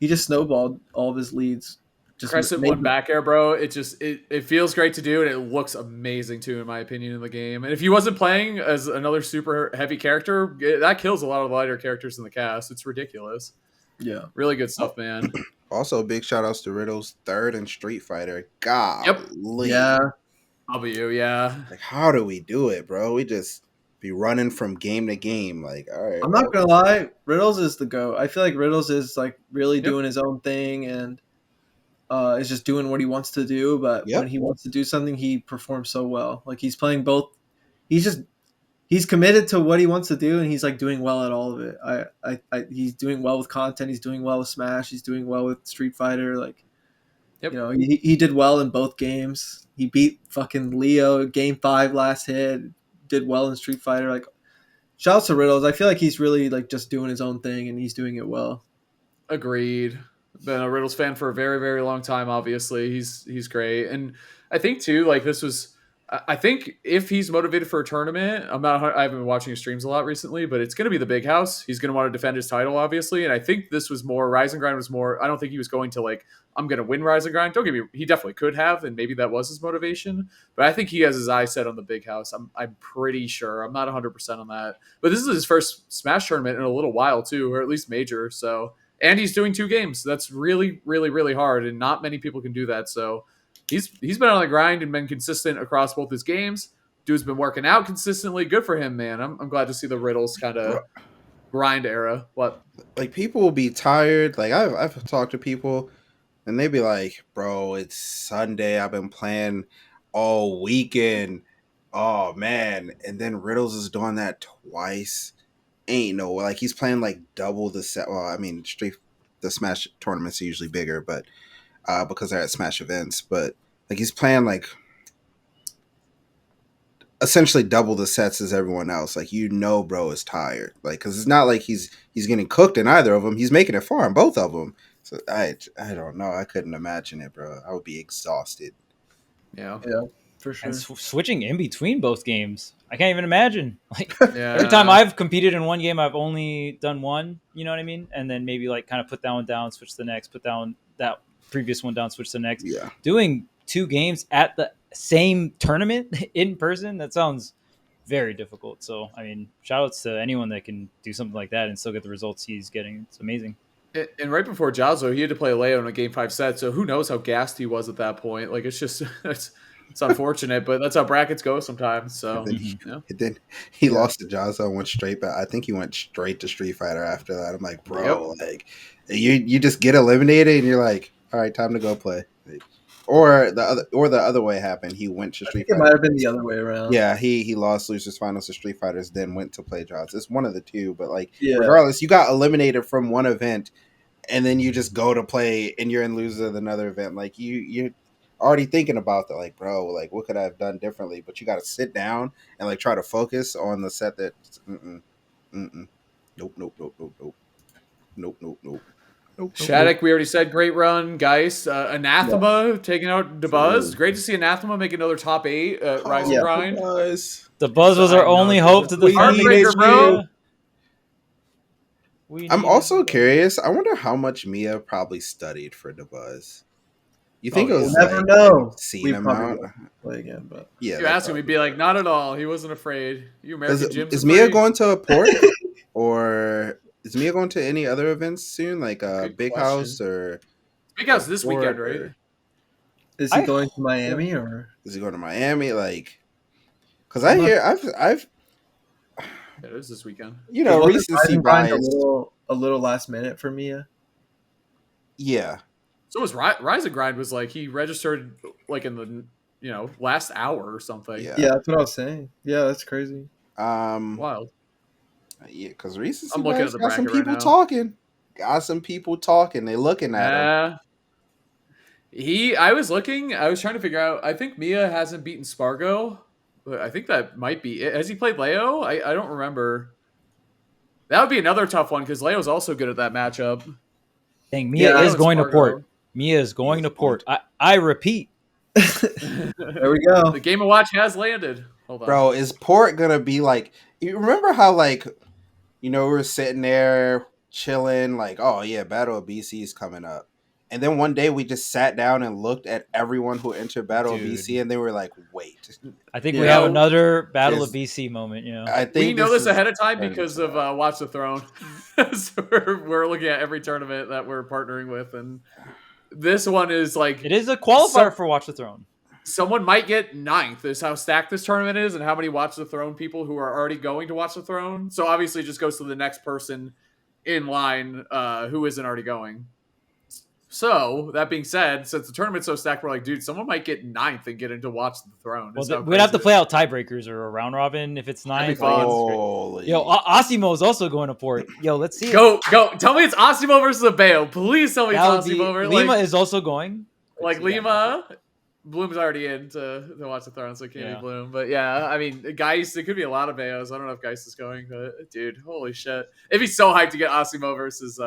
snowballed all of his leads. Just Crescent made one back air, bro. It feels great to do, and it looks amazing too, in my opinion, in the game. And if he wasn't playing as another super heavy character, that kills a lot of lighter characters in the cast. It's ridiculous. Yeah. Really good stuff, man. Also, big shout outs to Riddles, third in Street Fighter. God, Yeah. W, yeah. Like, how do we do it, bro? We just be running from game to game. Like, all right. I'm not gonna lie, Riddles is the GOAT. I feel like Riddles is like really Yep. doing his own thing, and is just doing what he wants to do. But Yep. when he wants to do something, he performs so well. Like he's playing both. He's committed to what he wants to do, and he's like doing well at all of it. He's doing well with content. He's doing well with Smash. He's doing well with Street Fighter. Like, Yep. you know, he did well in both games. He beat fucking Leo game 5 last hit. Did well in Street Fighter. Like, shouts to Riddles. I feel like he's really like just doing his own thing, and he's doing it well. Agreed. Been a Riddles fan for a very, very long time. Obviously, he's great, and I think too, like this was. I think if he's motivated for a tournament, I haven't been watching his streams a lot recently, but it's going to be the big house. He's going to want to defend his title, obviously, and I think this was more Rise and Grind was more. I don't think he was going to like I'm going to win Rise and Grind. Don't get me. He definitely could have, and maybe that was his motivation. But I think he has his eyes set on the big house. I'm pretty sure. I'm not 100% on that, but this is his first Smash tournament in a little while too, or at least major. So. And he's doing 2 games. That's really, really, really hard, and not many people can do that. So he's been on the grind and been consistent across both his games. Dude's been working out consistently. Good for him, man. I'm glad to see the Riddles kind of grind era. What? Like, people will be tired. Like, I've talked to people, and they be like, bro, it's Sunday. I've been playing all weekend. Oh, man. And then Riddles is doing that twice. Ain't no, like, he's playing like double the set. Well, I mean, the Smash tournaments are usually bigger, but because they're at Smash events, but like he's playing like essentially double the sets as everyone else. Like, you know, bro is tired. Like, because it's not like he's getting cooked in either of them. He's making it far in both of them. So I don't know. I couldn't imagine it, bro. I would be exhausted. Yeah. For sure. And switching in between both games, I can't even imagine. Like Yeah. every time I've competed in one game, I've only done one. You know what I mean? And then maybe like kind of put that one down, switch to the next, put down that previous one down, switch to the next. Yeah. Doing 2 games at the same tournament in person, that sounds very difficult. So I mean, shout outs to anyone that can do something like that and still get the results he's getting. It's amazing. And right before Jazzo, he had to play Leo in a game 5 set. So who knows how gassed he was at that point? Like it's just it's unfortunate, but that's how brackets go sometimes. So And then he lost to Jazzo and went straight back. I think he went straight to Street Fighter after that. I'm like, bro, like you just get eliminated and you're like, all right, time to go play. Like, or the other way happened. He went to Street Fighter. It might have been the other way around. Yeah, he lost losers finals to Street Fighters, then went to play Jazzo. It's one of the two, but like regardless, you got eliminated from one event, and then you just go to play and you're in loser of another event. Like you're already thinking about that, like, bro, like what could I have done differently? But you got to sit down and like try to focus on the set that nope. Shattuck, we already said great run. Geist, Anathema taking out DeBuzz. Great to see Anathema make another top 8 Rise and Grind. The Buzz was our only hope to defend Heartbreaker, bro. I'm also curious. I wonder how much Mia probably studied for DeBuzz. You think it was we'll never like know. Scene amount? Play again, but Yeah, You ask him, he'd be like, not at all. He wasn't afraid. You American gyms. is Mia going to a port, or is Mia going to any other events soon, like Big question. House or Big House this Port, weekend, right? or is he going to Miami or is he going to Miami? Like, because I hear I've Yeah, it is this weekend. you know Wasn't recency Rising Grind bias. a little last minute for Mia? Yeah. So was Rise and Grind was like he registered like in the last hour or something. Yeah. Yeah, that's what I was saying. Yeah, that's crazy. Wild. Yeah, because Recency I'm looking Bites at the got some bracket right people now. talking. Got some people talking. They looking at him. I was trying to figure out. I think Mia hasn't beaten Spargo. But I think that might be it. Has he played Leo? I don't remember. That would be another tough one because Leo's also good at that matchup. Dang, Mia Yeah, is going to Spargo. port. Mia is going to port. I repeat. There we go. The Game & Watch has landed. Hold on. Bro, is Port gonna be like? You remember how we were sitting there chilling, like, oh yeah, Battle of BC is coming up, and then one day we just sat down and looked at everyone who entered Battle of Dude. BC, and they were like, wait. I think Yeah. we have another Battle of Yes. BC moment. You know, I think We know this is ahead of time turning because into of that. Watch the Throne. So we're looking at every tournament that we're partnering with, and this one is like it is a qualifier for Watch the Throne. someone might get 9th is how stacked this tournament is and how many Watch the Throne people who are already going to Watch the Throne. So obviously it just goes to the next person in line who isn't already going. So that being said, since the tournament's so stacked, we're like, dude, someone might get 9th and get into Watch the Throne. Well, we'd have to play out tiebreakers or a round robin if it's That'd be 9. fun. Holy. Yo, Asimo is also going to port. Yo, let's see. Go. Tell me it's Asimo versus a Bayo. Please tell me it's Asimo. Lima is also going. Like Lima. Bloom's already in to Watch the Throne, so it can't be Bloom. But yeah, I mean, Geist, it could be a lot of Bayos. I don't know if Geist is going, but dude, holy shit. It'd be so hyped to get Asimo versus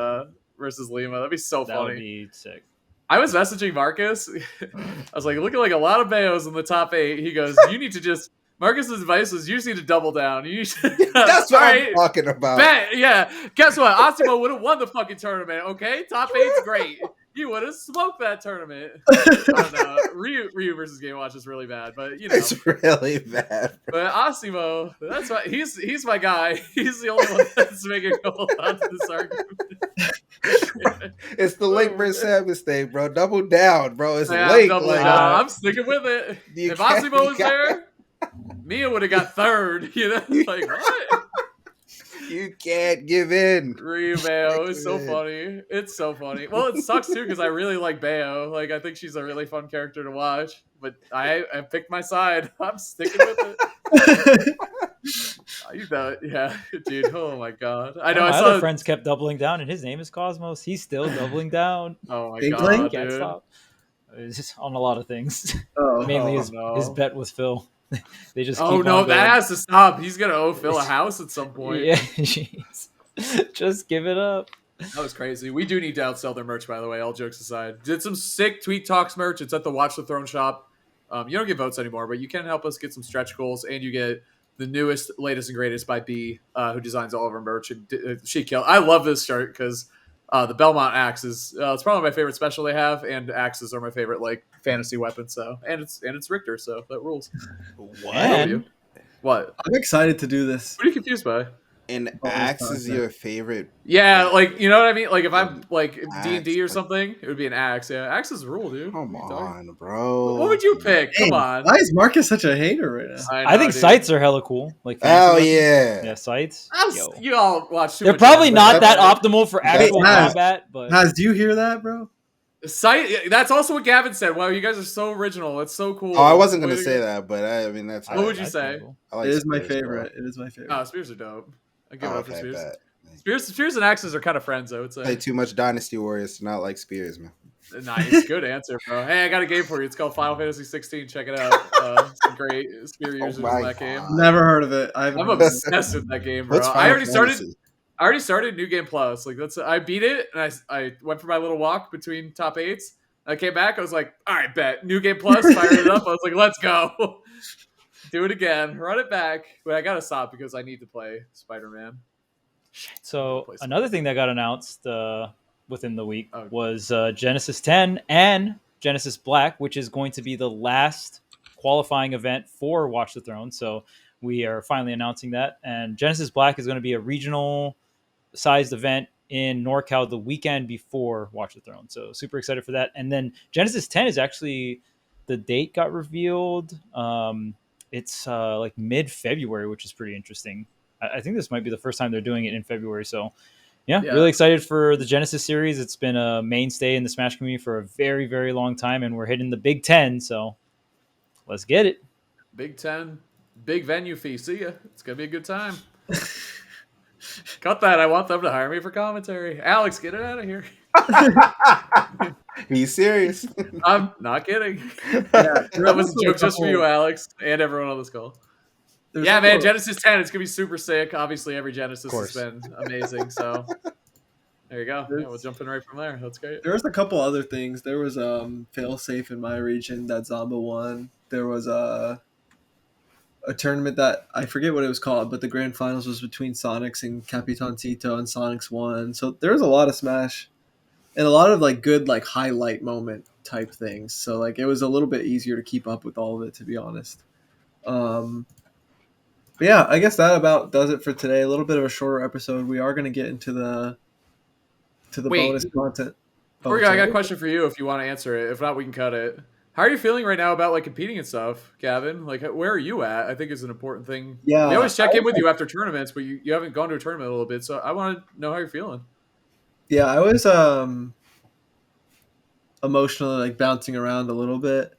Lima. That'd be so That funny. would be sick. I was messaging Marcus. I was like, looking like a lot of Bayos in the top 8. He goes, you need to just, Marcus's advice was, you just need to double down. You should, That's what all I'm talking about. Bet, yeah. Guess what? Asimo would have won the fucking tournament, okay? Top 8's great. You would have smoked that tournament. I don't know. Ryu versus Game Watch is really bad, but It's really bad. Bro. But Asimo, that's why he's my guy. He's the only one that's making a hold on to this argument. It's the Link versus Samus thing, bro. Double down, bro. It's Yeah, Link. I'm doubling down. I'm sticking with it. You If can't- Asimo you was got- there, Mia would have got 3rd. You know, like what? You can't give in. Ryu Bayo is so funny. It's so funny. Well, it sucks too because I really like Bayo. Like I think she's a really fun character to watch. But I picked my side. I'm sticking with it. You know, yeah, dude. Oh my god. I know. My I saw other friends kept doubling down, and his name is Cosmos. He's still doubling down. Oh my Big god, Link? Can't dude. stop. It's just on a lot of things. Oh, Mainly Oh, his no. bet with Phil. They just Oh keep no, on that going. has to stop. He's gonna owe Phil a house at some point. Yeah, jeez. Just give it up. That was crazy. We do need to outsell their merch, by the way. All jokes aside, did some sick Tweet Talks merch. It's at the Watch the Throne shop. You don't get votes anymore, but you can help us get some stretch goals, and you get the newest, latest, and greatest by B, who designs all of our merch. And she killed. I love this shirt because the Belmont axe is it's probably my favorite special they have, and axes are my favorite like fantasy weapon. So and it's Richter, so that rules. What? And What? I'm excited to do this. What are you confused by? And Oh, Axe sorry, is sorry. your favorite. Yeah, like you know what I mean. Like if I'm like D&D Axe. or something, it would be an axe. Yeah, axe is a rule, dude. Come What are you talking- on, bro. What would you pick? Come Dang, on. why is Marcus such a hater right now? I think dude. sights are hella cool. Like Oh fantasy yeah. weapons. Yeah, sights. Yo. You all watch. too They're much probably anime. not that That's- optimal for actual Hey, Naz. combat, but Haz, do you hear that, bro? Sight. That's also what Gavin said. Wow, you guys are so original. It's so cool. Oh, I wasn't gonna What say that, but I mean that's. What would you that's say? cool. I like It is my Spears, bro. favorite. It is my favorite. Oh, spears are dope. I give it Oh, up for okay, spears. bet. Spears and axes are kind of friends, I would say. Play too much Dynasty Warriors to not like Spears, man. Nice, good answer, bro. Hey, I got a game for you. It's called Final Fantasy 16. Check it out. Some great spear users in my that game. God. Never heard of it. I haven't I'm heard of it. obsessed with that game, bro. What's I Final already started. Fantasy? I already started New Game Plus. Like I beat it, and I went for my little walk between top 8s. I came back. I was like, all right, bet New Game Plus. Fired it up. I was like, let's go. Do it again. Run it back. But I gotta stop because I need to play Spider-Man. So Place. another thing that got announced within the week Oh. was Genesis 10 and Genesis Black, which is going to be the last qualifying event for Watch the Throne. So we are finally announcing that. And Genesis Black is going to be a regional sized event in NorCal the weekend before Watch the Throne. So super excited for that. And then Genesis 10 is actually, the date got revealed. It's like mid-February, which is pretty interesting. I think this might be the first time they're doing it in February. So, Yeah, Yeah. really excited for the Genesis series. It's been a mainstay in the Smash community for a very, very long time, and we're hitting the Big Ten, so let's get it. Big 10, big venue fee. See ya. It's gonna be a good time. Cut that. I want them to hire me for commentary. Alex, get it out of here. He's serious. I'm not kidding. Yeah, That was a joke just for you, Alex, and everyone on this call. There's Yeah, also- man, Genesis 10, it's going to be super sick. Obviously, every Genesis has course. been amazing, so there you go. Yeah, we'll jump in right from there. That's great. There was a couple other things. There was failsafe in my region that Zomba won. There was a tournament that I forget what it was called, but the grand finals was between Sonics and Capitancito, and Sonics won. So there was a lot of Smash and a lot of like good like highlight moment type things. So like it was a little bit easier to keep up with all of it, to be honest. But yeah, I guess that about does it for today. A little bit of a shorter episode. We are going to get into the Wait. bonus content. Before we go, I got a question for you if you want to answer it. If not, we can cut it. How are you feeling right now about like competing and stuff, Gavin? Like, where are you at? I think is an important thing. Yeah, We always check in with you after tournaments, but you haven't gone to a tournament a little bit, so I want to know how you're feeling. Yeah, I was emotionally like bouncing around a little bit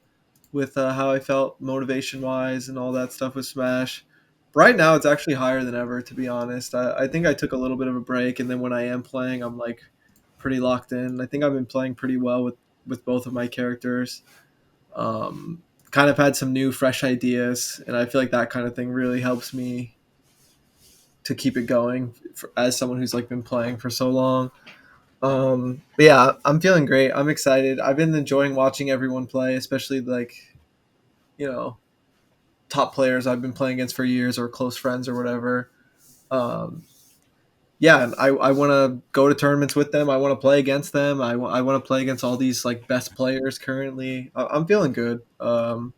with how I felt motivation wise and all that stuff with Smash. Right now, it's actually higher than ever, to be honest. I think I took a little bit of a break, and then when I am playing, I'm like pretty locked in. I think I've been playing pretty well with both of my characters. Kind of had some new, fresh ideas, and I feel like that kind of thing really helps me to keep it going as someone who's like been playing for so long. But yeah, I'm feeling great. I'm excited. I've been enjoying watching everyone play, especially like, you know, top players I've been playing against for years or close friends or whatever. Yeah, and I want to go to tournaments with them. I want to play against them. I want to play against all these like best players currently. I'm feeling good. And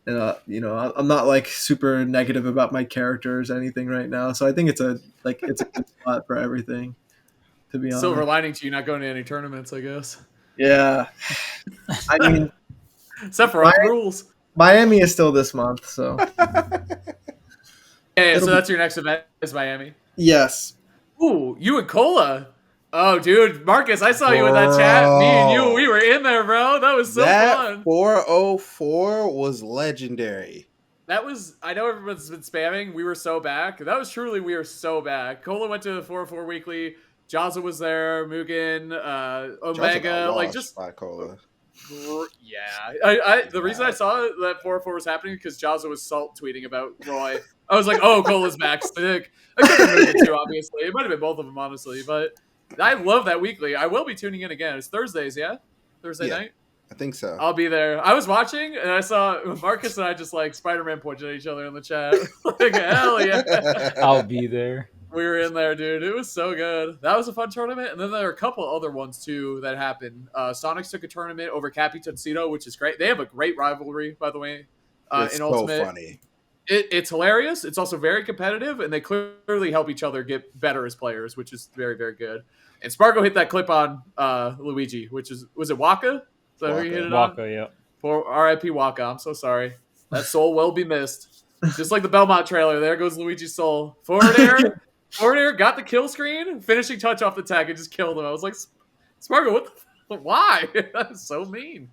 you know, I'm not like super negative about my characters or anything right now. So I think it's a good spot for everything, to be honest. Silver lining to you not going to any tournaments, I guess. Yeah. I mean, Except for all the rules. Miami is still this month, so Yeah, so It'll that's your next event is Miami. yes. Ooh, you and Cola. Oh, dude, Marcus, I saw you in that chat. Me and you, we were in there, bro. That was so that fun. 404 was legendary. That was, I know everyone's been spamming. We were so back. That was truly, we were so back. Cola went to the 404 weekly. Jazza was there. Mugen, Omega, like just by Cola. Yeah. The reason I saw that 404 was happening because Jazza was salt tweeting about Roy. I was like, oh, Cola's back. Sick. I could have moved it too, obviously. It might have been both of them, honestly. But I love that weekly. I will be tuning in again. It's Thursdays, yeah? Thursday night? I think so. I'll be there. I was watching, and I saw Marcus and I just like Spider-Man pointed at each other in the chat. Like, hell yeah. I'll be there. We were in there, dude. It was so good. That was a fun tournament. And then there are a couple other ones, too, that happened. Sonics took a tournament over Cappy Tuxedo, which is great. They have a great rivalry, by the way, It's in so Ultimate. funny. It's hilarious. It's also very competitive, and they clearly help each other get better as players, which is very, very good. And Spargo hit that clip on Luigi, which was it Waka? Is that who you hit it on? Waka, yeah. Poor R.I.P. Waka. I'm so sorry. That soul will be missed. Just like the Belmont trailer, there goes Luigi's soul. Forward air. Forward air, got the kill screen, finishing touch off the tag, and just killed him. I was like, Spargo, what the why? That is so mean.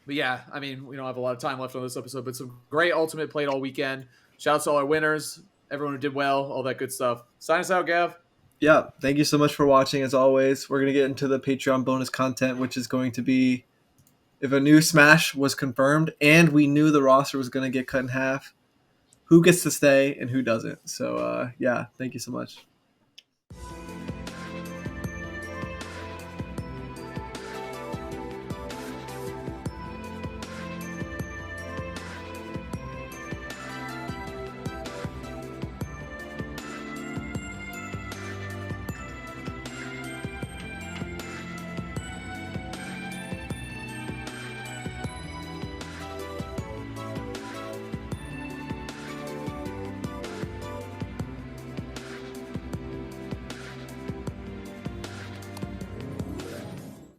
But yeah, I mean, we don't have a lot of time left on this episode, but some great Ultimate played all weekend. Shouts to all our winners, everyone who did well, all that good stuff. Sign us out, Gav. Yeah, thank you so much for watching. As always, we're gonna get into the Patreon bonus content, which is going to be if a new Smash was confirmed and we knew the roster was gonna get cut in half, who gets to stay and who doesn't. So yeah, thank you so much.